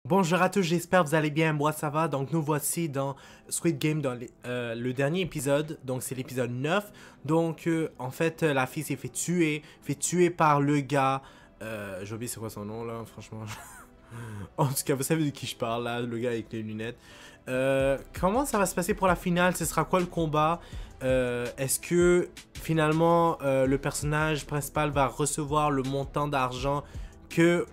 Bonjour à tous, j'espère que vous allez bien, moi ça va. Donc nous voici dans Squid Game dans le dernier épisode, donc c'est l'épisode 9. Donc en fait la fille s'est fait tuer par le gars, j'ai oublié c'est quoi son nom là, franchement. En tout cas vous savez de qui je parle là, le gars avec les lunettes. Comment ça va se passer pour la finale, ce sera quoi le combat? Est-ce que finalement le personnage principal va recevoir le montant d'argent que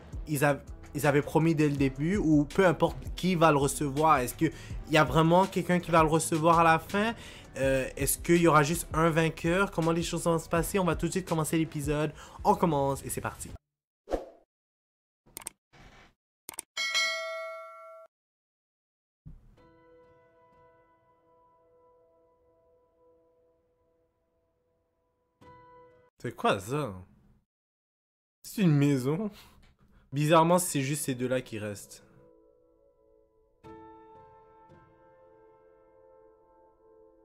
ils avaient promis dès le début, ou peu importe qui va le recevoir? Est-ce qu'il y a vraiment quelqu'un qui va le recevoir à la fin? Est-ce qu'il y aura juste un vainqueur? Comment les choses vont se passer? On va tout de suite commencer l'épisode. On commence et c'est parti. C'est quoi ça? C'est une maison? Bizarrement, c'est juste ces deux-là qui restent.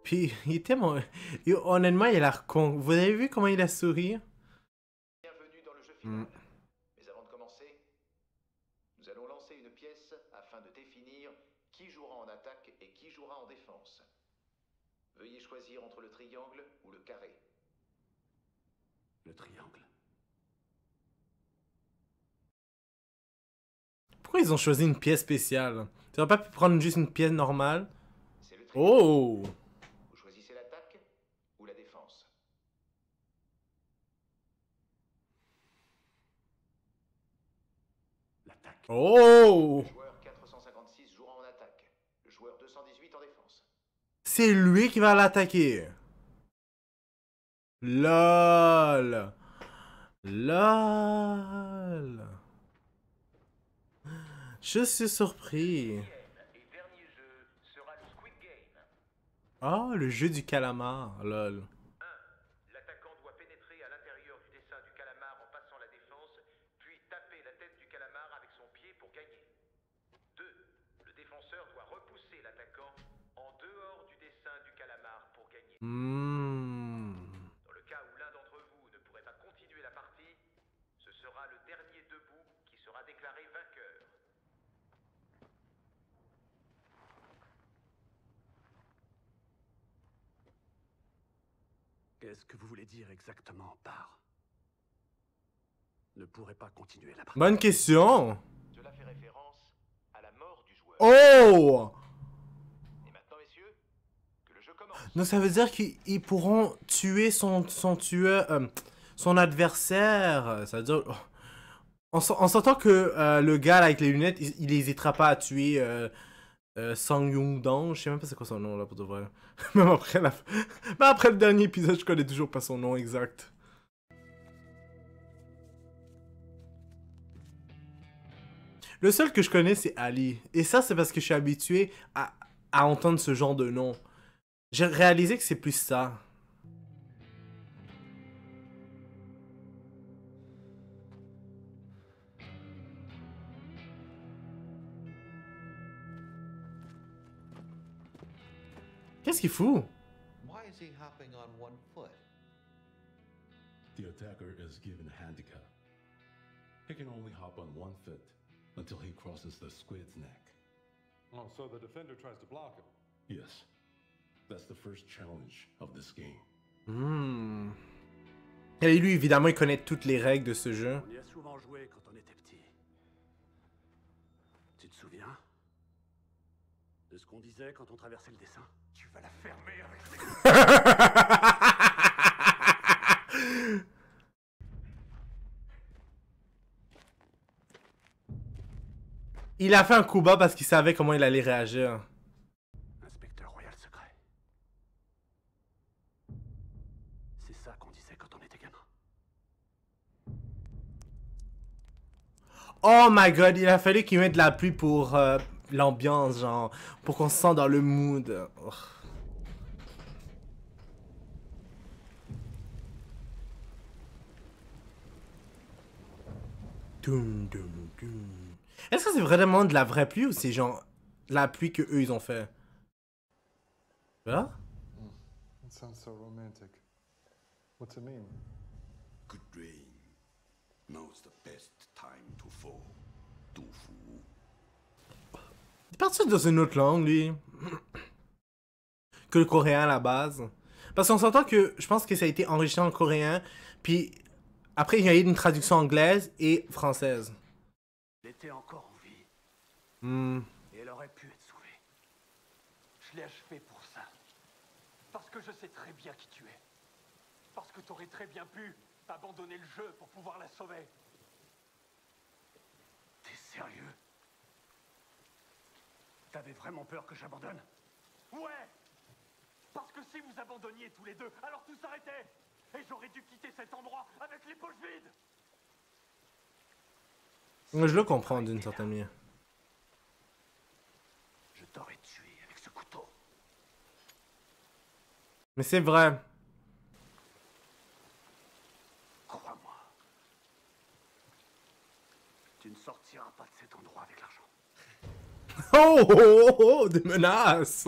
Puis, il est tellement... Honnêtement, il a l'air con. Vous avez vu comment il a souri? Bienvenue dans le jeu final. Mais avant de commencer, nous allons lancer une pièce afin de définir qui jouera en attaque et qui jouera en défense. Veuillez choisir entre le triangle ou le carré. Le triangle. Pourquoi ils ont choisi une pièce spéciale? Tu n'aurais pas pu prendre juste une pièce normale? C'est le triangle. Oh! Vous choisissez l'attaque ou la défense. L'attaque. Oh! Le joueur 456 jouera en attaque. Le joueur 218 en défense. C'est lui qui va l'attaquer. LOL. LOL. Je suis surpris. Et dernier jeu sera le Squid Game. Ah, le jeu du calamar. LOL. 1. L'attaquant doit pénétrer à l'intérieur du dessin du calamar en passant la défense, puis taper la tête du calamar avec son pied pour gagner. 2. Le défenseur doit repousser l'attaquant en dehors du dessin du calamar pour gagner. Dans le cas où l'un d'entre vous ne pourrait pas continuer la partie, ce sera le dernier debout qui sera déclaré vainqueur. Qu'est-ce que vous voulez dire exactement par ne pourrait pas continuer la partie? Bonne question. Cela fait référence à la mort du joueur. Oh! Et maintenant, messieurs, que le jeu commence. Donc ça veut dire qu'ils pourront tuer son tueur, son adversaire. Ça veut dire... On s'entend que le gars là, avec les lunettes, il hésitera pas à tuer Sang Young-dong. Je sais même pas c'est quoi son nom là pour de vrai. Même après, même après le dernier épisode, je connais toujours pas son nom exact. Le seul que je connais, c'est Ali. Et ça, c'est parce que je suis habitué à entendre ce genre de nom. J'ai réalisé que c'est plus ça. Qu'est-ce qu'il fout? Why is he hopping on one foot? The attacker is given a handicap. He can only hop on one foot until he crosses the squid's neck. Oh, so the defender tries to block him. Yes, that's the first challenge of this game. Et lui, évidemment, il connaît toutes les règles de ce jeu. On y a souvent joué quand on était petit. Tu te souviens de ce qu'on disait quand on traversait le dessin? Tu vas la fermer avec tes... Il a fait un coup bas parce qu'il savait comment il allait réagir. Inspecteur Royal Secret. C'est ça qu'on disait quand on était gamin. Oh my god, il a fallu qu'il mette de la pluie pour l'ambiance, genre, pour qu'on se sente dans le mood. Oh. Dum, dum, dum. Est-ce que c'est vraiment de la vraie pluie ou c'est genre la pluie que eux ils ont fait? Là? It sounds so romantic. What's it mean? Good rain. Now's the best time to fall. Tofu. Il est parti dans une autre langue, lui. Que le coréen à la base. Parce qu'on s'entend que je pense que ça a été enregistré en coréen, puis après il y a eu une traduction anglaise et française. Elle était encore en vie. Hmm. Et elle aurait pu être sauvée. Je l'ai achevé pour ça. Parce que je sais très bien qui tu es. Parce que t'aurais très bien pu abandonner le jeu pour pouvoir la sauver. T'es sérieux? T'avais vraiment peur que j'abandonne? Ouais! Parce que si vous abandonniez tous les deux, alors tout s'arrêtait. Et j'aurais dû quitter cet endroit avec les poches vides. Je le comprends d'une certaine manière. Je t'aurais tué avec ce couteau. Mais c'est vrai. Crois-moi. Tu ne sortiras pas de cet endroit avec l'argent. Oh, oh, oh, des menaces!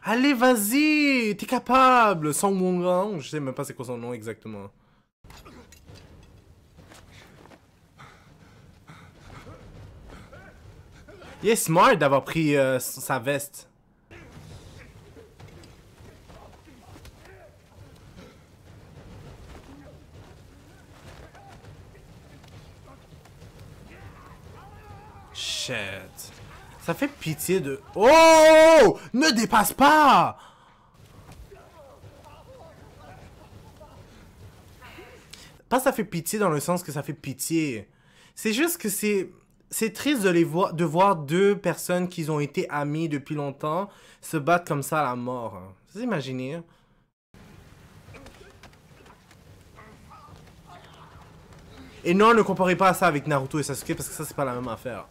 Allez, vas-y! T'es capable! Song Wongang, je sais même pas c'est quoi son nom exactement. Il est smart d'avoir pris sa veste. Shit. Ça fait pitié de... Oh! Ne dépasse pas! Pas ça fait pitié dans le sens que ça fait pitié. C'est juste que c'est triste de de voir deux personnes qui ont été amies depuis longtemps se battre comme ça à la mort. Vous imaginez? Et non, ne comparez pas ça avec Naruto et Sasuke parce que ça c'est pas la même affaire.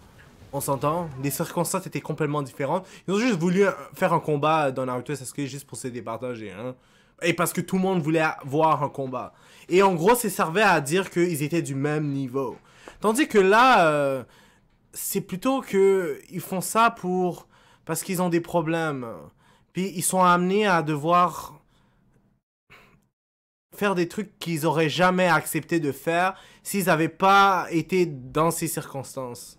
On s'entend? Les circonstances étaient complètement différentes. Ils ont juste voulu faire un combat dans Naruto et Sasuke juste pour se départager, hein. Et parce que tout le monde voulait voir un combat. Et en gros, ça servait à dire qu'ils étaient du même niveau. Tandis que là, c'est plutôt que ils font ça pour... parce qu'ils ont des problèmes. Puis ils sont amenés à devoir faire des trucs qu'ils auraient jamais accepté de faire s'ils n'avaient pas été dans ces circonstances.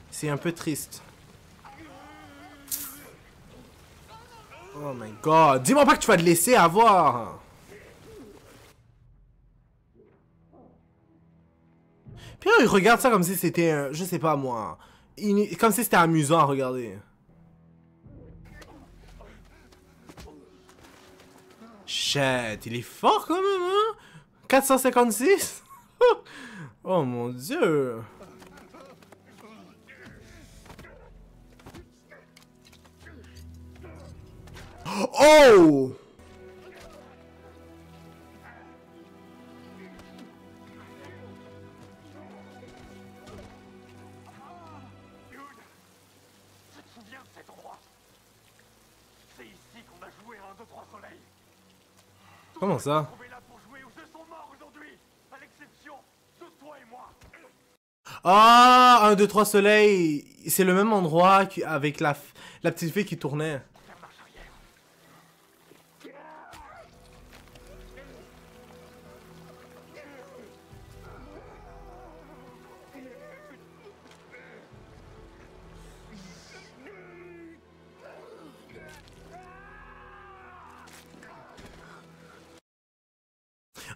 C'est un peu triste. Oh my god. Dis-moi pas que tu vas te laisser avoir. Puis là, il regarde ça comme si c'était, je sais pas moi, comme si c'était amusant à regarder. Shit, il est fort quand même, hein? 456? Oh mon dieu. Oh! Dude, tu te souviens de cet endroit? C'est ici qu'on a joué à 1, 2, 3 soleil. Comment ça? Trouvés là pour jouer aux jeux sont morts aujourd'hui, à l'exception de toi et moi. Ah, 1, 2, 3 soleil. C'est le même endroit avec la petite fille qui tournait. Faire marche arrière.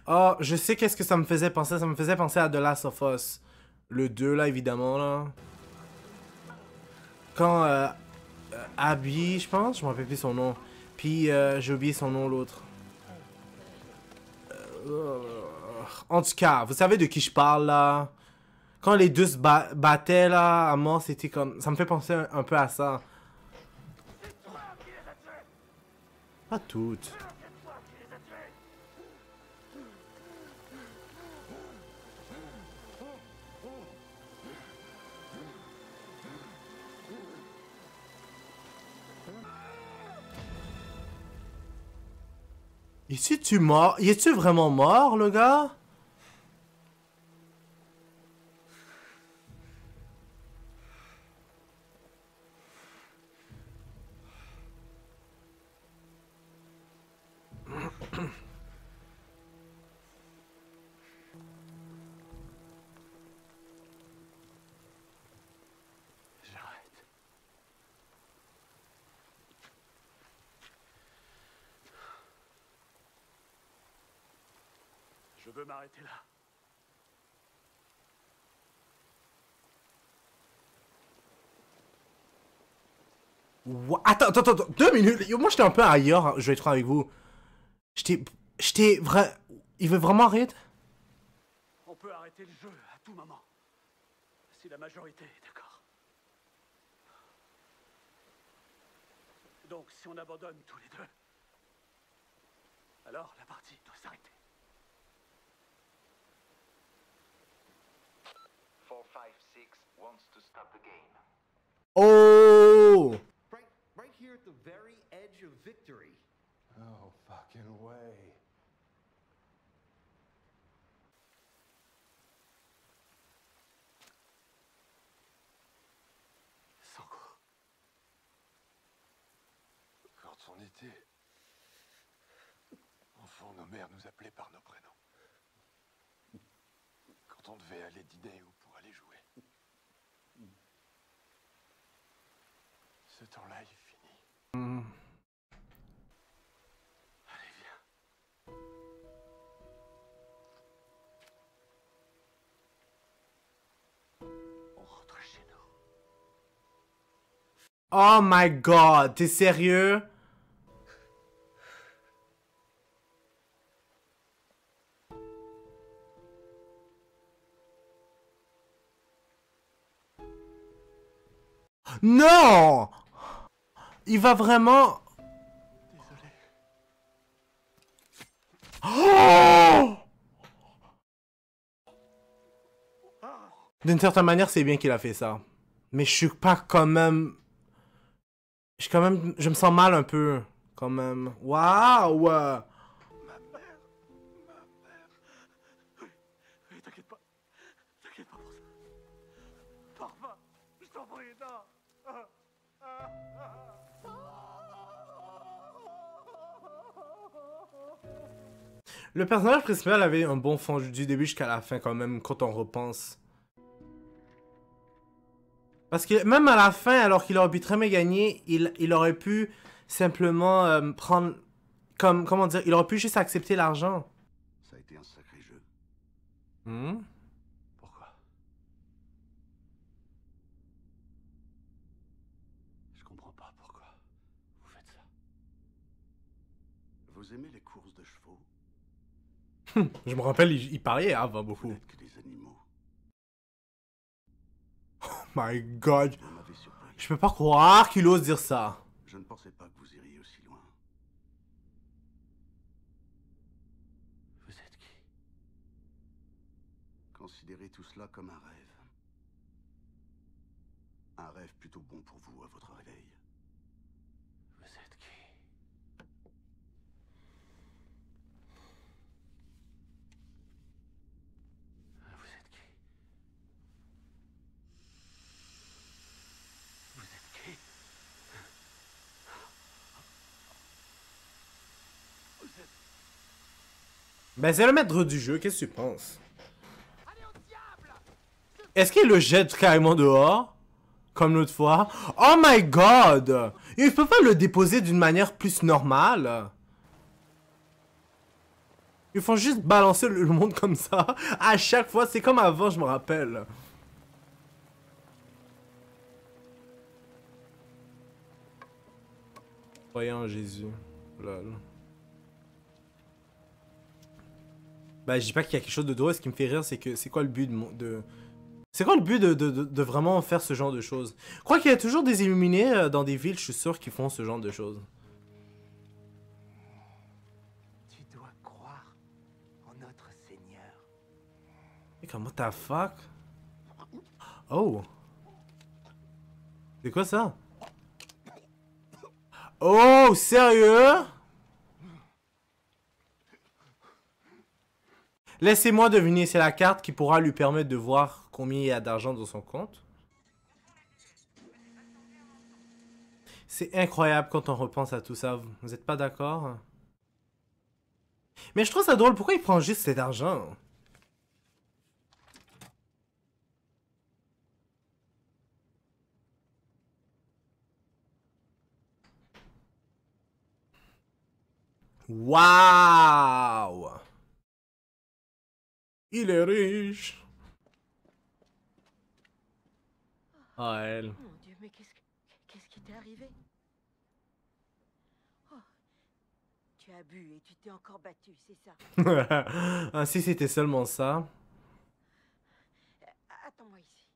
Ah, je sais qu'est-ce que ça me faisait penser. Ça me faisait penser à The Last of Us. Le 2, là, évidemment, là. Quand Abby, je pense, je me rappelle plus son nom. Puis j'ai oublié son nom, l'autre. En tout cas, vous savez de qui je parle, là. Quand les deux se battaient, là, à mort, c'était comme... Ça me fait penser un peu à ça. Pas toutes. Es-tu mort? Es-tu vraiment mort, le gars? veux m'arrêter là. Attends, 2 minutes. Yo, moi, j'étais un peu ailleurs, hein, je vais être franc avec vous. J'étais vrai. Il veut vraiment arrêter? On peut arrêter le jeu à tout moment. Si la majorité est d'accord. Donc, si on abandonne tous les deux, alors la partie doit s'arrêter. 456 wants to stop the game. Oh! Right here at the very edge of victory. No fucking way. Sango. Quand on était enfant, nos mères nous appelaient par nos prénoms. Quand on devait aller dîner ou pour aller jouer. Ce temps-là est fini. Allez, viens. On rentre chez nous. Oh my god, t'es sérieux? Non! Il va vraiment... Désolé. Oh! D'une certaine manière, c'est bien qu'il a fait ça. Mais je suis pas quand même... Je me sens mal un peu, quand même. Waouh! Ma mère. Oui, t'inquiète pas. T'inquiète pas pour ça. Pars pas. Je t'en prie, non. Le personnage principal avait un bon fond du début jusqu'à la fin, quand même, quand on repense. Parce que même à la fin, alors qu'il aurait pu très bien gagner, il aurait pu simplement prendre... Comment dire? Il aurait pu juste accepter l'argent. Ça a été un sacré jeu. Hmm? Pourquoi? Je comprends pas pourquoi vous faites ça. Vous aimez les courses de chevaux? Je me rappelle, il parlait avant Vous beaucoup. n'êtes que des animaux. Oh my god. Vous m'avez surpris. Je peux pas croire qu'il ose dire ça. Je ne pensais pas que vous iriez aussi loin. Vous êtes qui? Considérez tout cela comme un rêve. Un rêve plutôt bon pour vous à votre réveil. Vous êtes qui? Vous êtes qui? Vous êtes qui? Vous êtes... Ben, c'est le maître du jeu, qu'est-ce que tu penses? Est-ce qu'il le jette carrément dehors? Comme l'autre fois? Oh my god! Il peut pas le déposer d'une manière plus normale? Ils font juste balancer le monde comme ça. À chaque fois, c'est comme avant, je me rappelle. Voyons Jésus. Lol. Bah, je dis pas qu'il y a quelque chose de drôle. Ce qui me fait rire, c'est que c'est quoi le but de... C'est quoi le but de vraiment faire ce genre de choses? Je crois qu'il y a toujours des illuminés dans des villes, je suis sûr, qui font ce genre de choses. Tu dois croire en notre Seigneur. Et comme, what the fuck? Oh! C'est quoi ça? Oh, sérieux? Laissez-moi deviner, c'est la carte qui pourra lui permettre de voir combien il y a d'argent dans son compte. C'est incroyable quand on repense à tout ça, vous êtes pas d'accord? Mais je trouve ça drôle, pourquoi il prend juste cet argent? Waouh! Il est riche. Ah, elle. Mon Dieu, mais qu'est-ce qui t'est arrivé? Oh, tu as bu et tu t'es encore battu, c'est ça? Ah, si c'était seulement ça. Attends-moi ici.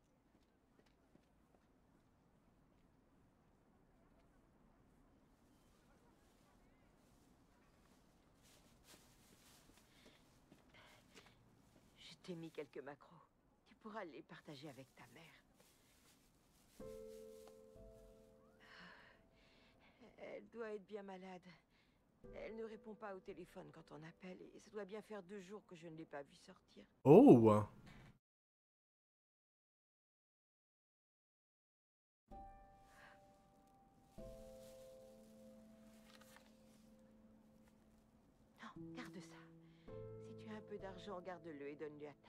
Je t'ai mis quelques macros. Tu pourras les partager avec ta mère. Elle doit être bien malade. Elle ne répond pas au téléphone quand on appelle et ça doit bien faire 2 jours que je ne l'ai pas vue sortir. Oh! Non, garde ça. Si tu as un peu d'argent, garde-le et donne-le à ta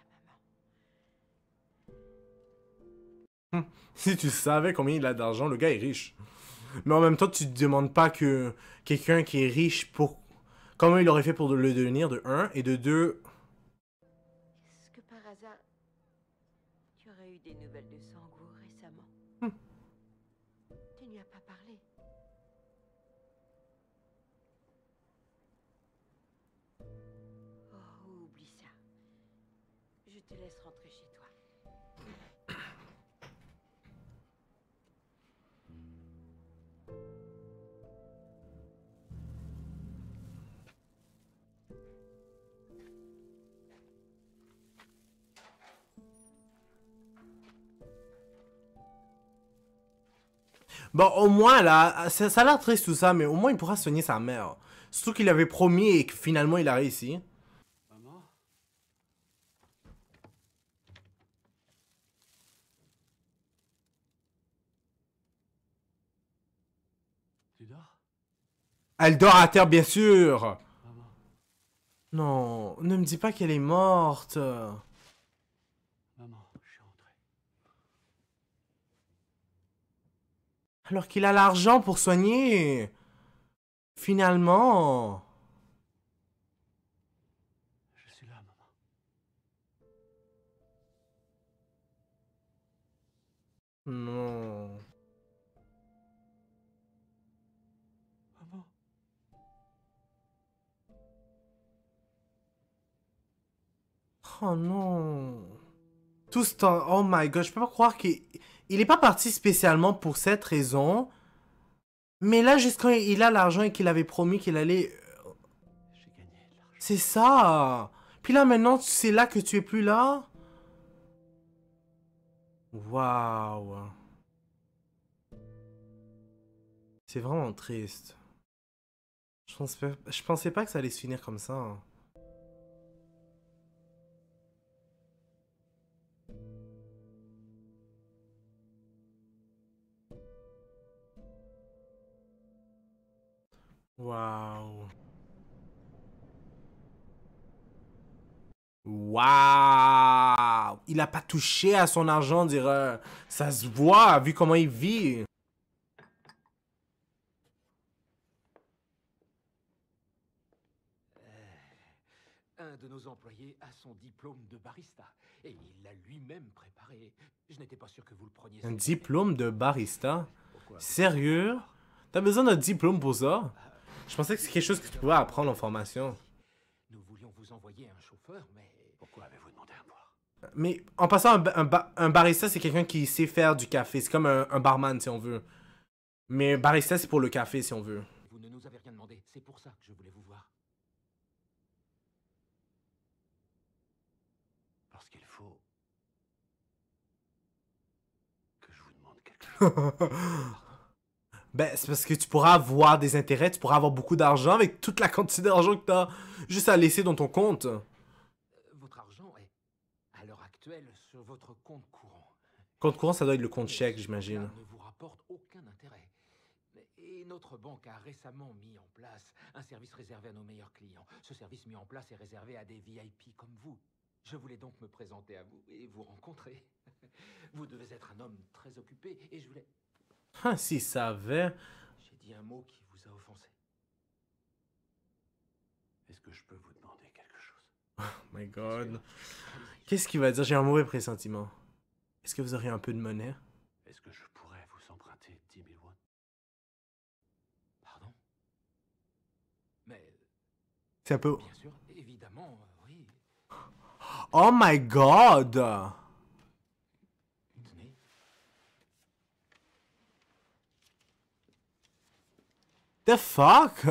maman. Si tu savais combien il a d'argent, le gars est riche. Mais en même temps, tu te demandes pas que quelqu'un qui est riche pour... Comment il aurait fait pour le devenir, de un, et de deux... Est-ce que par hasard, tu aurais eu des nouvelles de Sango récemment? Tu n'y as pas parlé. Oh, oublie ça. Je te laisse rentrer chez toi. Bon, au moins, là, ça a l'air triste tout ça, mais au moins il pourra soigner sa mère. Surtout qu'il avait promis et que finalement il a réussi. Maman? Tu dors? Elle dort à terre, bien sûr! Maman? Non, ne me dis pas qu'elle est morte. Maman, je suis rentré. Alors qu'il a l'argent pour soigner. Finalement. Je suis là, maman. Non. Maman? Oh non. Tout ce temps. Oh my god, je peux pas croire qu'il il est pas parti spécialement pour cette raison. Mais là, juste quand il a l'argent et qu'il avait promis qu'il allait. J'ai gagné de l'argent. C'est ça. Puis là, maintenant, c'est là que tu es plus là. Waouh. C'est vraiment triste. Je pensais pas que ça allait se finir comme ça. Waouh. Waouh. Il a pas touché à son argent, on dirait. Ça se voit, vu comment il vit. Un de nos employés a son diplôme de barista et il l'a lui-même préparé. Je n'étais pas sûr que vous le preniez. Un cette diplôme de barista? année. Pourquoi? Sérieux? T'as besoin d'un diplôme pour ça? Je pensais que c'est quelque chose que tu pouvais apprendre en formation. Nous voulions vous envoyer un chauffeur, mais... Pourquoi avez-vous demandé à moi? Mais en passant, un barista, c'est quelqu'un qui sait faire du café. C'est comme un barman, si on veut. Mais un barista, c'est pour le café, si on veut. Vous ne nous avez rien demandé. C'est pour ça que je voulais vous voir. Parce qu'il faut que je vous demande quelque chose. Ben, c'est parce que tu pourras avoir des intérêts, tu pourras avoir beaucoup d'argent avec toute la quantité d'argent que t'as juste à laisser dans ton compte. Votre argent est, à l'heure actuelle, sur votre compte courant. Compte courant, ça doit être le compte Mais chèque, ce j'imagine. compte-là ne vous rapporte aucun intérêt. Et notre banque a récemment mis en place un service réservé à nos meilleurs clients. Ce service mis en place est réservé à des VIP comme vous. Je voulais donc me présenter à vous et vous rencontrer. Vous devez être un homme très occupé et je voulais... Ah, s'il savait. J'ai dit un mot qui vous a offensé. Est-ce que je peux vous demander quelque chose? Oh my god. Qu'est-ce qu'il va dire? J'ai un mauvais pressentiment. Est-ce que vous auriez un peu de monnaie? Est-ce que je pourrais vous emprunter 10 000 won? Pardon? Mais, C'est un peu... bien sûr, évidemment, oui. Oh my god! Tenez. The fuck?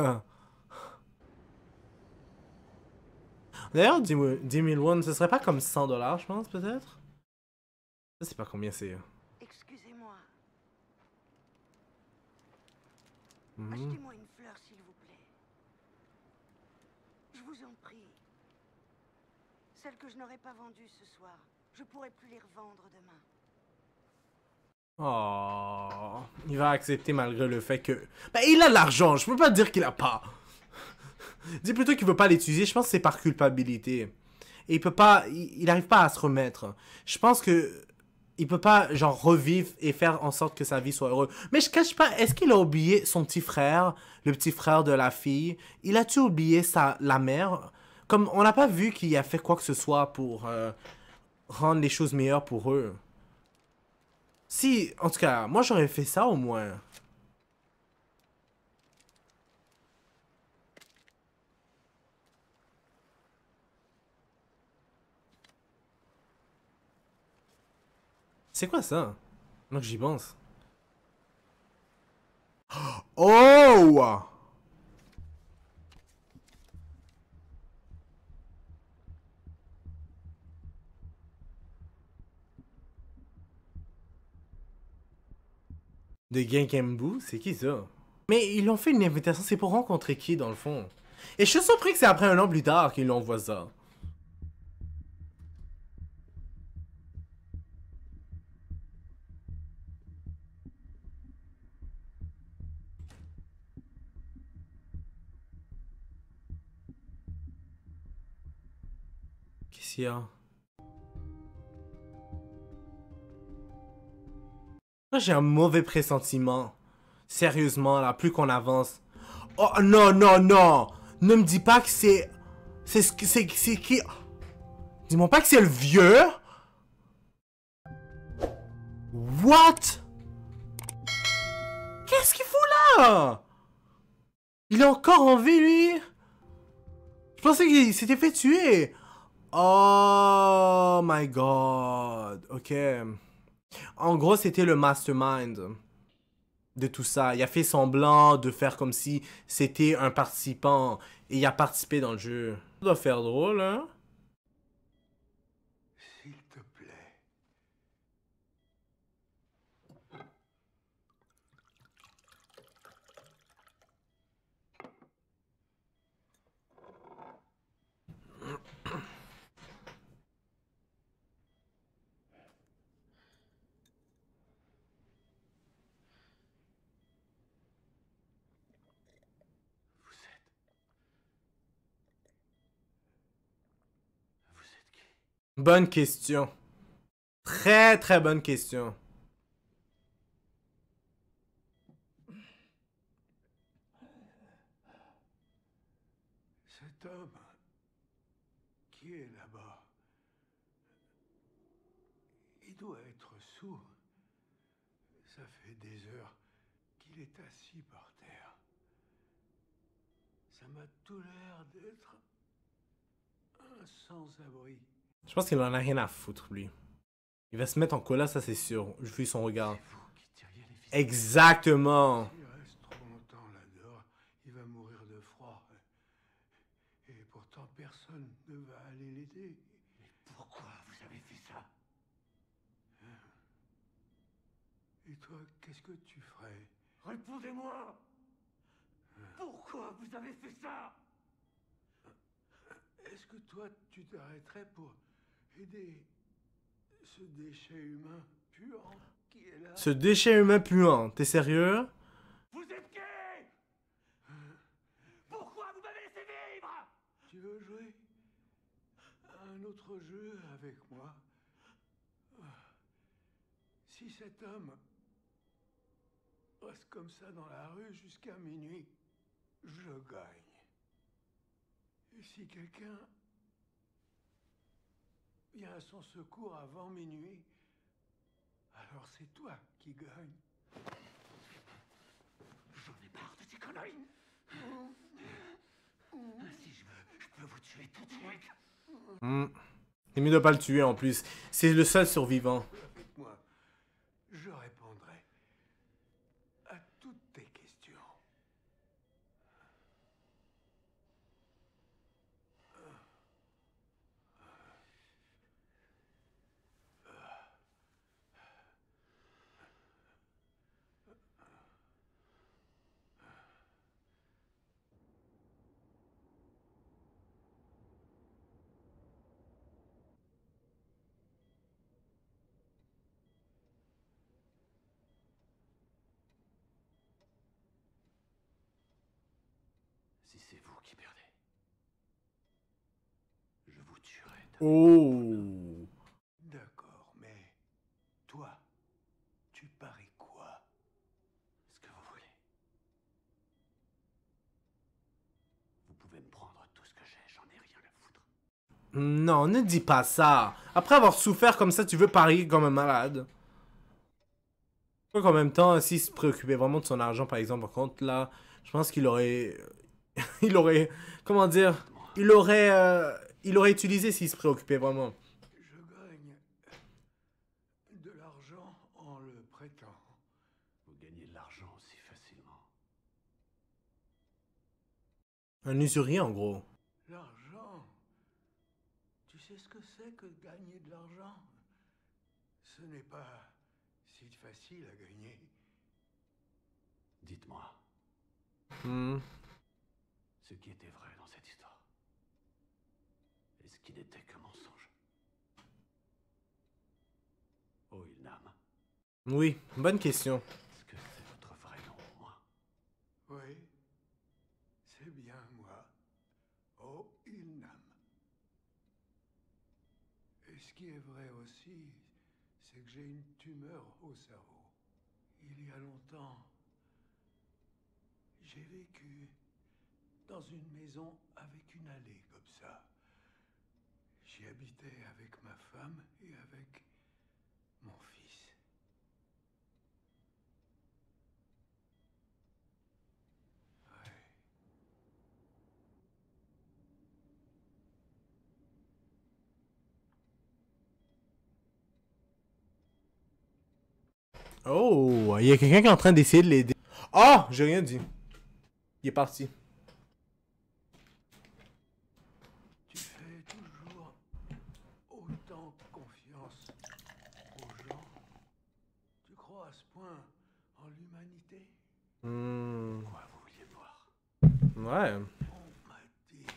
D'ailleurs, 10 000 won, ce serait pas comme 100 $, je pense, peut-être? Je sais pas combien c'est. Excusez-moi. Mhm. Achetez-moi une fleur, s'il vous plaît. Je vous en prie. Celles que je n'aurais pas vendues ce soir, je pourrai plus les revendre demain. Oh, il va accepter malgré le fait que... Ben, il a de l'argent, je peux pas dire qu'il a pas. Dis plutôt qu'il veut pas l'utiliser, je pense que c'est par culpabilité. Et il peut pas... Il arrive pas à se remettre. Je pense que... Il peut pas, genre, revivre et faire en sorte que sa vie soit heureuse. Mais je cache pas, est-ce qu'il a oublié son petit frère, le petit frère de la fille? Il a-tu oublié la mère? Comme, on n'a pas vu qu'il a fait quoi que ce soit pour rendre les choses meilleures pour eux. Si, en tout cas, moi j'aurais fait ça au moins. C'est quoi ça? Donc j'y pense. Oh! De Genkembu? C'est qui ça? Mais ils l'ont fait une invitation, c'est pour rencontrer qui dans le fond? Et je suis surpris que c'est après un an plus tard qu'ils l'envoient ça. Qu'est-ce qu'il y a? Moi j'ai un mauvais pressentiment. Sérieusement, là, plus qu'on avance. Oh non, non, non! Ne me dis pas que c'est... C'est qui? Dis-moi pas que c'est le vieux! What? Qu'est-ce qu'il fout là? Il est encore en vie, lui? Je pensais qu'il s'était fait tuer. Oh my god. Ok. En gros, c'était le mastermind de tout ça. Il a fait semblant de faire comme si c'était un participant. Et il a participé dans le jeu. Ça doit faire drôle, hein? S'il te plaît. Vous êtes qui? Bonne question. Très très bonne question. Cet homme qui est là-bas, il doit être sourd. Ça fait des heures qu'il est assis par terre. Ça m'a tout l'air d'être un sans-abri. Je pense qu'il en a rien à foutre, lui. Il va se mettre en colère, ça c'est sûr. Je vis son regard. C'est vous qui tiriez les ficelles. Exactement. S'il reste trop longtemps là-dehors, il va mourir de froid. Et pourtant, personne ne va aller l'aider. Mais pourquoi vous avez fait ça? Et toi, qu'est-ce que tu ferais? Répondez-moi! Pourquoi vous avez fait ça? Est-ce que toi, tu t'arrêterais pour aider ce déchet humain puant qui est là? Ce déchet humain puant, t'es sérieux? Vous êtes gay! Pourquoi vous m'avez laissé vivre? Tu veux jouer à un autre jeu avec moi? Si cet homme reste comme ça dans la rue jusqu'à minuit, je gagne. Et si quelqu'un vient à son secours avant minuit, alors c'est toi qui gagne. J'en ai marre de ces conneries. Si je peux vous tuer tout de suite. C'est mieux de pas le tuer en plus. C'est le seul survivant. Avec moi, je répondrai à toutes tes questions. Si c'est vous qui perdez, je vous tuerai. Oh. D'accord, mais toi, tu paries quoi? Ce que vous voulez. Vous pouvez me prendre tout ce que j'ai, j'en ai rien à foutre. Non, ne dis pas ça. Après avoir souffert comme ça, tu veux parier comme un malade. Quoi qu'en même temps, s'il se préoccupait vraiment de son argent, par exemple, par contre, là, je pense qu'il aurait... il aurait... Comment dire? Il aurait utilisé s'il se préoccupait vraiment. Je gagne de l'argent en le prêtant. Vous gagnez de l'argent aussi facilement. Un usurier, en gros. L'argent? Tu sais ce que c'est que de gagner de l'argent? Ce n'est pas si facile à gagner. Dites-moi, Hmm. ce qui était vrai dans cette histoire. Et ce qui n'était que mensonge. Oh, Ilnam, Oui, bonne question. est-ce que c'est votre vrai nom au moins? Oui, c'est bien moi. Oh, Ilnam. Et ce qui est vrai aussi, c'est que j'ai une tumeur au cerveau. Il y a longtemps, j'ai vécu dans une maison avec une allée comme ça. J'y habitais avec ma femme et avec mon fils. Ouais. Oh, il y a quelqu'un qui est en train d'essayer de l'aider. Oh, j'ai rien dit. Il est parti. Tu fais toujours autant confiance aux gens? Tu crois à ce point en l'humanité? Hmm. Quoi vous vouliez voir? Ouais. On m'a dit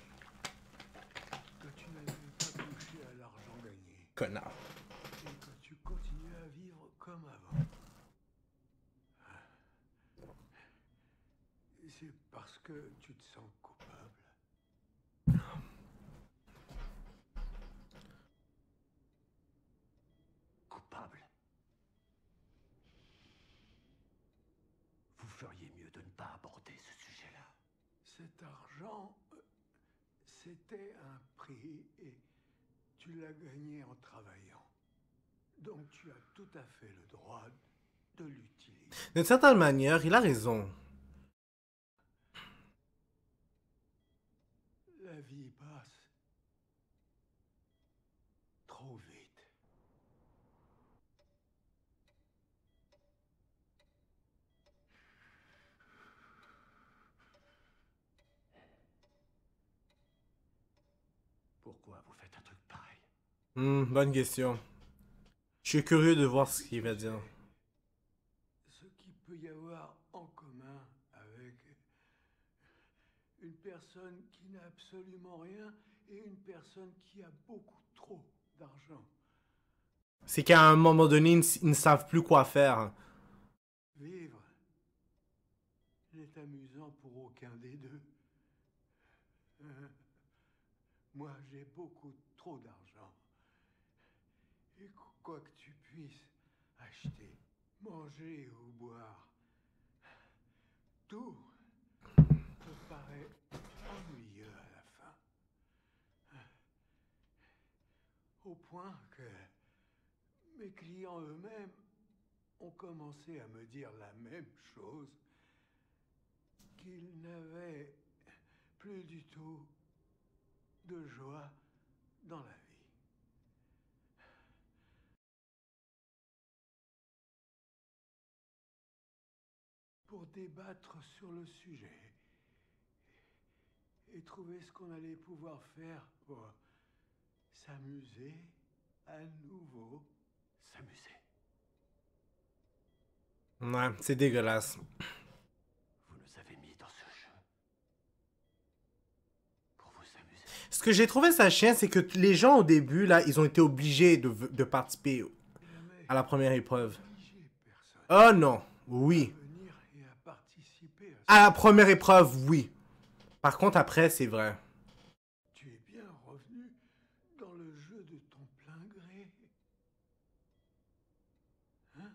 que tu n'avais pas touché à l'argent gagné Connard. et que tu continuais à vivre comme avant. C'est parce que tu te sens coupable. Coupable? Vous feriez mieux de ne pas aborder ce sujet-là. Cet argent, c'était un prix et tu l'as gagné en travaillant. Donc tu as tout à fait le droit de l'utiliser. D'une certaine manière, il a raison. La vie passe trop vite. Pourquoi vous faites un truc pareil? Bonne question. Je suis curieux de voir ce qu'il va dire. Ce qu'il peut y avoir en commun avec une personne qui n'a absolument rien et une personne qui a beaucoup trop d'argent. C'est qu'à un moment donné, ils ne savent plus quoi faire. Vivre n'est amusant pour aucun des deux. Moi, j'ai beaucoup trop d'argent. Et quoi que tu puisses acheter, manger ou boire, tout te paraît ennuyeux à la fin. Au point que mes clients eux-mêmes ont commencé à me dire la même chose, qu'ils n'avaient plus du tout de joie dans la vie. Pour débattre sur le sujet et trouver ce qu'on allait pouvoir faire pour s'amuser à nouveau. S'amuser. Ouais, c'est dégueulasse. Vous nous avez mis dans ce jeu pour vous amuser. Ce que j'ai trouvé ça chiant, c'est que les gens au début, là, ils ont été obligés de participer à la première épreuve. Oh non, oui. À la première épreuve, oui. Par contre, après, c'est vrai. Tu es bien revenu dans le jeu de ton plein gré. Hein?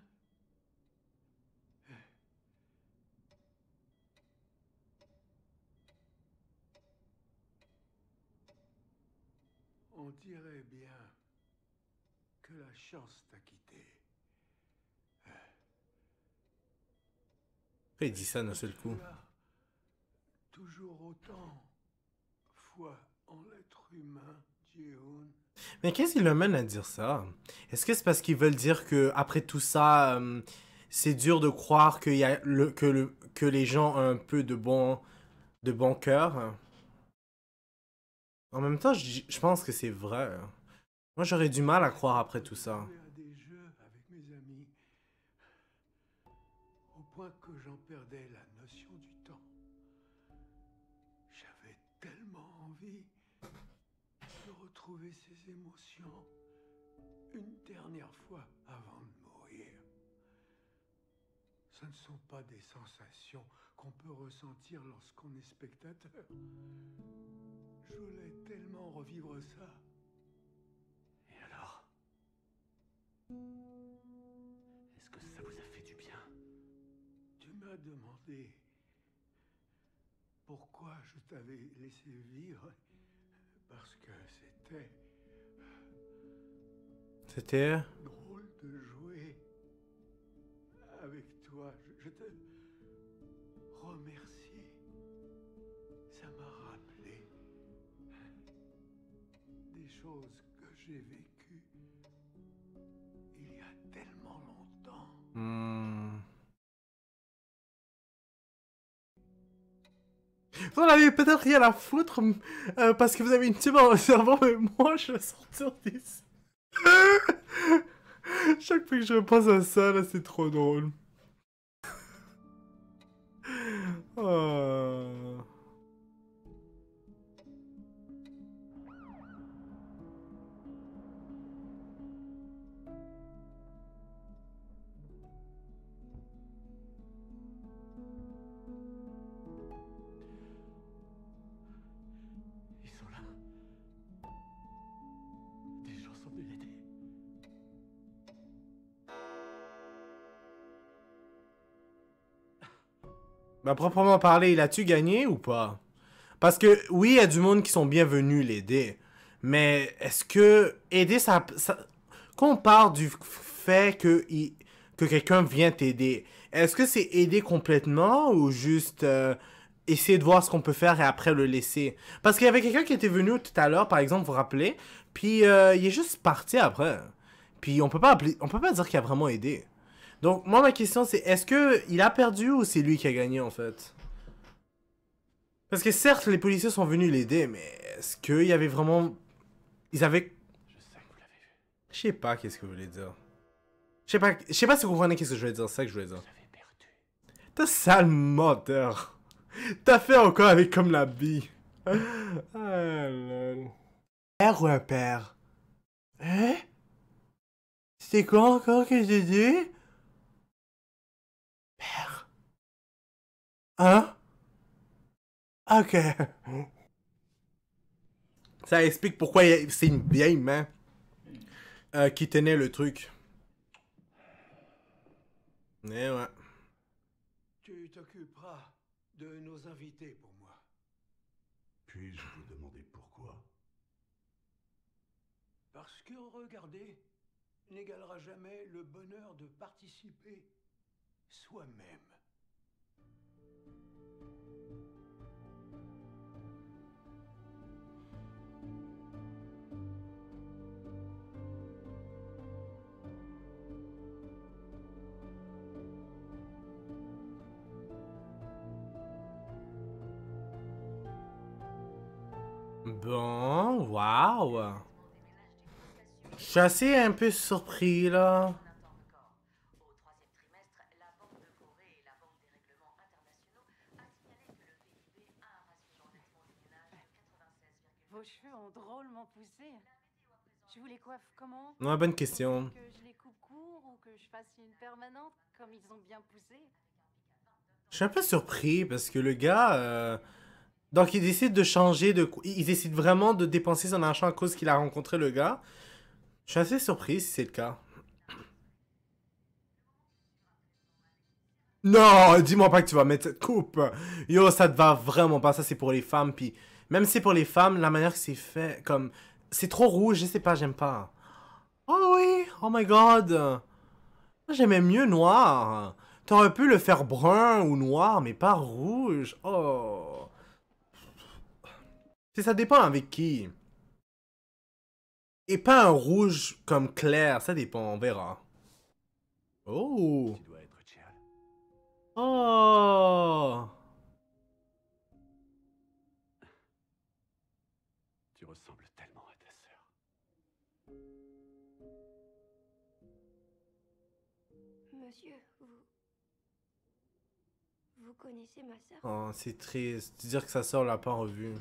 On dirait bien que la chance t'a quitté. Après, il dit ça d'un seul coup. Toujours autant foi en l'être humain, Ji-hoon. Mais qu'est-ce qui le mène à dire ça? Est-ce que c'est parce qu'ils veulent dire que après tout ça, c'est dur de croire qu'il y a que les gens ont un peu de bon cœur? En même temps, je pense que c'est vrai. Moi, j'aurais du mal à croire après tout ça. À des jeux avec mes amis, au point que j'en perdais la notion du temps. J'avais tellement envie de retrouver ces émotions une dernière fois avant de mourir. Ce ne sont pas des sensations qu'on peut ressentir lorsqu'on est spectateur. Je voulais tellement revivre ça. Et alors? Est-ce que ça vous a fait du bien? Tu m'as demandé pourquoi je t'avais laissé vivre, parce que c'était C'était... drôle de jouer avec toi. Je te remercie. Ça m'a rappelé des choses que j'ai vécues il y a tellement longtemps. Vous en avez peut-être rien à foutre parce que vous avez une tube dans le cerveau, mais moi, je vais sortir d'ici. Chaque fois que je pense à ça, là, c'est trop drôle. Oh. Ils sont là. Des gens sont venus l'aider. Bah, proprement parler, il a-tu gagné ou pas? Parce que, oui, il y a du monde qui sont bienvenus l'aider. Mais est-ce que aider, ça... Quand on parle du fait que quelqu'un vient t'aider, est-ce que c'est aider complètement ou juste essayer de voir ce qu'on peut faire et après le laisser? Parce qu'il y avait quelqu'un qui était venu tout à l'heure, par exemple, vous vous rappelez, puis il est juste parti après. Puis on peut pas dire qu'il a vraiment aidé. Donc, moi, ma question, c'est est-ce qu'il a perdu ou c'est lui qui a gagné, en fait? Parce que certes, les policiers sont venus l'aider, mais est-ce qu'il y avait vraiment... Ils avaient... Je sais que vous l'avez vu. Je sais pas qu'est-ce que vous voulez dire. Je sais pas si vous comprenez qu'est-ce que je voulais dire, c'est ça que je voulais dire. Vous avez perdu. T'as sale menteur. T'as fait encore avec comme la bille. Ah, lol. Père ou un père? Hein? C'était quoi encore que j'ai dit? Père. Hein? Ok. Ça explique pourquoi c'est une vieille main qui tenait le truc. Mais ouais. Tu t'occuperas de nos invités pour moi. Puis-je vous demander pourquoi? Parce que regarder n'égalera jamais le bonheur de participer soi-même. Bon, waouh. Je suis assez un peu surpris là. Vos cheveux ont drôlement poussé. Je vous les coiffe comment? Ouais, bonne question. Que je les coupe court ou que je fasse une permanente comme ils ont bien poussé? Je suis un peu surpris parce que le gars... Donc il décide de changer de... Il décide vraiment de dépenser son argent à cause qu'il a rencontré le gars. Je suis assez surpris si c'est le cas. Non, dis-moi pas que tu vas mettre cette coupe. Yo, ça te va vraiment pas. Ça, c'est pour les femmes. Puis même si c'est pour les femmes, la manière que c'est fait, comme... C'est trop rouge, je sais pas, j'aime pas. Oh oui, oh my god. Moi, j'aimais mieux noir. T'aurais pu le faire brun ou noir, mais pas rouge. Oh. Ça dépend avec qui. Et pas un rouge comme clair, ça dépend, on verra. Oh. Tu dois être Chial. Oh. Tu ressembles tellement à ta sœur. Monsieur, vous connaissez ma sœur? Oh, c'est triste. Dire que sa sœur l'a pas revue.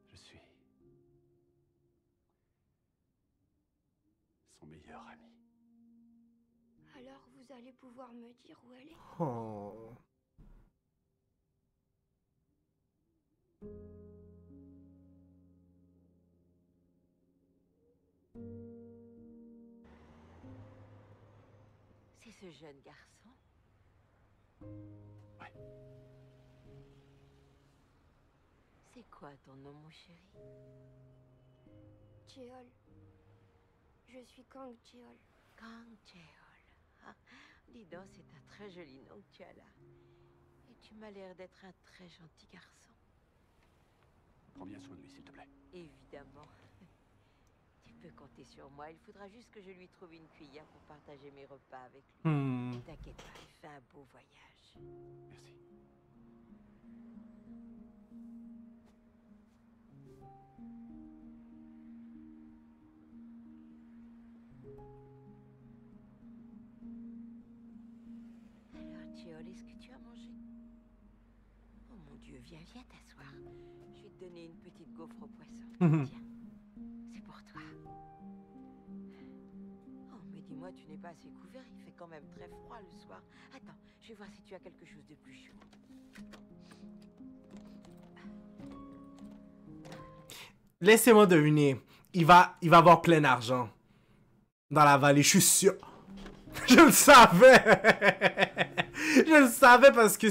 Je suis son meilleur ami. Alors vous allez pouvoir me dire où elle est? Oh. C'est ce jeune garçon? Ouais. C'est quoi ton nom, mon chéri? Cheol. Je suis Kang Cheol. Kang Cheol. Ah, dis donc, c'est un très joli nom que tu as là. Et tu m'as l'air d'être un très gentil garçon. Prends bien soin de lui, s'il te plaît. Évidemment. Tu peux compter sur moi. Il faudra juste que je lui trouve une cuillère pour partager mes repas avec lui. Ne t'inquiète pas, il fait un beau voyage. Merci. Alors, Cheol, est-ce que tu as mangé? Oh mon Dieu, viens t'asseoir. Je vais te donner une petite gaufre au poisson. Tiens, c'est pour toi. Oh, mais dis-moi, tu n'es pas assez couvert, il fait quand même très froid le soir. Attends, je vais voir si tu as quelque chose de plus chaud. Laissez-moi deviner. Il va avoir plein d'argent. Dans la vallée, je suis sûr. Je le savais. Je le savais parce que,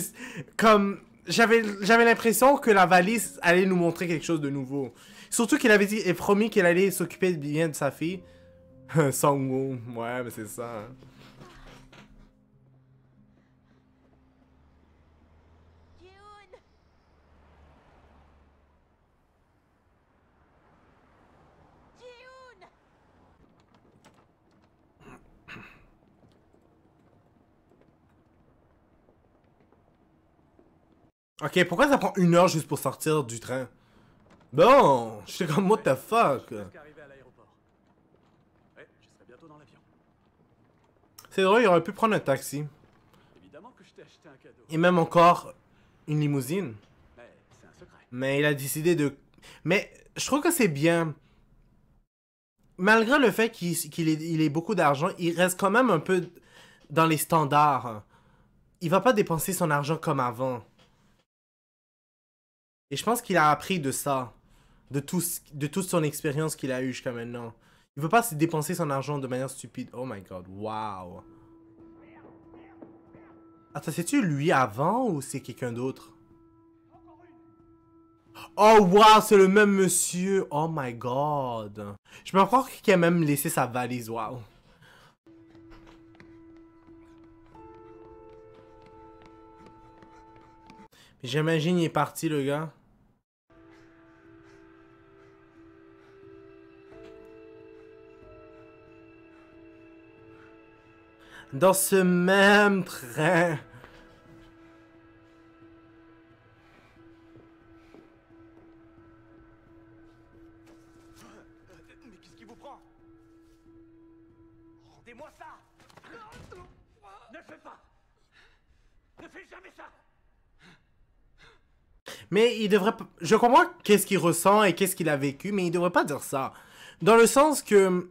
comme, j'avais l'impression que la valise allait nous montrer quelque chose de nouveau. Surtout qu'il avait dit et promis qu'il allait s'occuper bien de sa fille. Song-woo. Ouais, mais c'est ça. Hein. Ok, pourquoi ça prend 1 heure juste pour sortir du train? Bon, je suis comme what the fuck. C'est drôle, il aurait pu prendre un taxi. Évidemment que je t'ai acheté un cadeau. Et même encore une limousine. Mais c'est un secret. Mais il a décidé de... Mais je trouve que c'est bien. Malgré le fait qu'il ait beaucoup d'argent, il reste quand même un peu dans les standards. Il va pas dépenser son argent comme avant. Et je pense qu'il a appris de ça. De toute son expérience qu'il a eue jusqu'à maintenant. Il veut pas se dépenser son argent de manière stupide. Oh my god, wow. Attends, c'est-tu lui avant ou c'est quelqu'un d'autre? Oh wow, c'est le même monsieur. Oh my god. Je peux pas croire qu'il a même laissé sa valise. Wow. J'imagine il est parti le gars. Dans ce même train. Mais qu'est-ce qui vous prend? Rendez-moi ça! Ne le fais pas! Ne fais jamais ça! Mais il devrait pas... Je comprends qu'est-ce qu'il ressent et qu'est-ce qu'il a vécu, mais il devrait pas dire ça. Dans le sens que...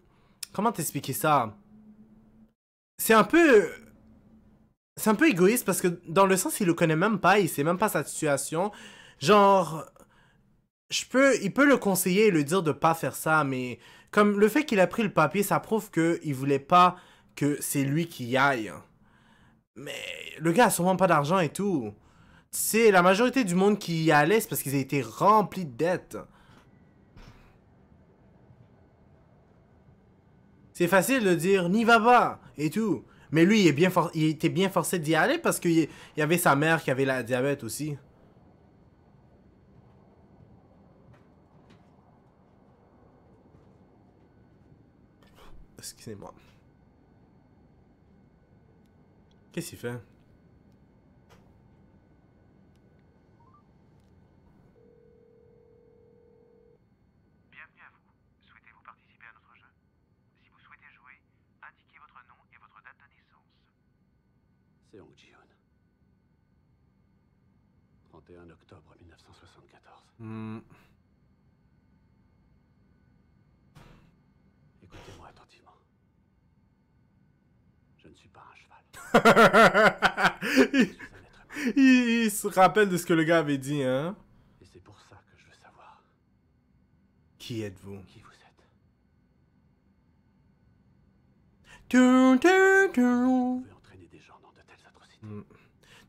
Comment t'expliquer ça? C'est un peu égoïste parce que dans le sens il le connaît même pas, il sait même pas sa situation. Genre... Il peut le conseiller et le dire de pas faire ça, mais... Comme le fait qu'il a pris le papier, ça prouve qu'il voulait pas que c'est lui qui y aille. Mais le gars a sûrement pas d'argent et tout. C'est la majorité du monde qui y allait, c'est parce qu'ils étaient remplis de dettes. C'est facile de dire, n'y va pas, et tout. Mais lui, il était bien forcé d'y aller parce qu'il y avait sa mère qui avait la diabète aussi. Excusez-moi. Qu'est-ce qu'il fait? C'est Hong Ji-Hoon. 31 octobre 1974. Écoutez-moi attentivement. Je ne suis pas un cheval. Il se rappelle de ce que le gars avait dit, hein? Et c'est pour ça que je veux savoir. Qui êtes-vous? Qui vous êtes? Vous pouvez entraîner des gens dans de telles atrocités.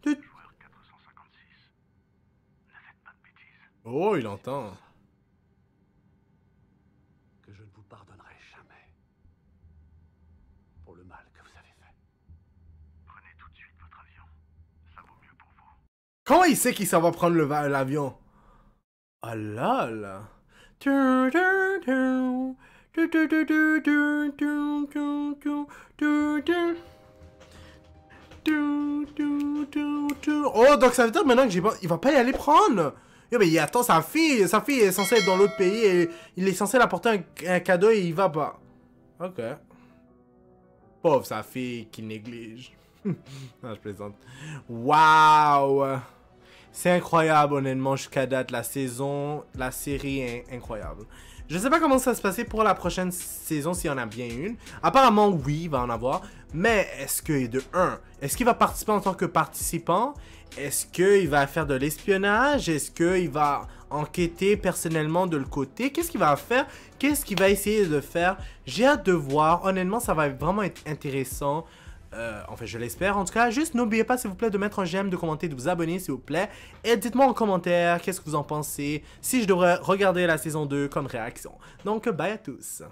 Joueur 456. Ne faites pas de bêtises. Oh, il entend. Que je ne vous pardonnerai jamais. Pour le mal que vous avez fait. Prenez tout de suite votre avion. Ça vaut mieux pour vous. Comment il sait qu'il s'en va prendre l'avion? Oh là là. Oh, donc ça veut dire maintenant que il va pas y aller prendre. Yo, mais il attend sa fille est censée être dans l'autre pays et il est censé l'apporter un cadeau et il va pas. Ok. Pauvre sa fille qui néglige. Non, je plaisante. Waouh. C'est incroyable, honnêtement, jusqu'à date. La série est incroyable. Je sais pas comment ça va se passer pour la prochaine saison, s'il y en a bien une. Apparemment, oui, il va en avoir. Mais est-ce que, de un, est-ce qu'il va participer en tant que participant? Est-ce qu'il va faire de l'espionnage? Est-ce qu'il va enquêter personnellement de le côté? Qu'est-ce qu'il va faire? Qu'est-ce qu'il va essayer de faire? J'ai hâte de voir. Honnêtement, ça va vraiment être intéressant. En fait, je l'espère. En tout cas, juste n'oubliez pas, s'il vous plaît, de mettre un j'aime, de commenter, de vous abonner, s'il vous plaît. Et dites-moi en commentaire qu'est-ce que vous en pensez. Si je devrais regarder la saison 2 comme réaction. Donc, bye à tous.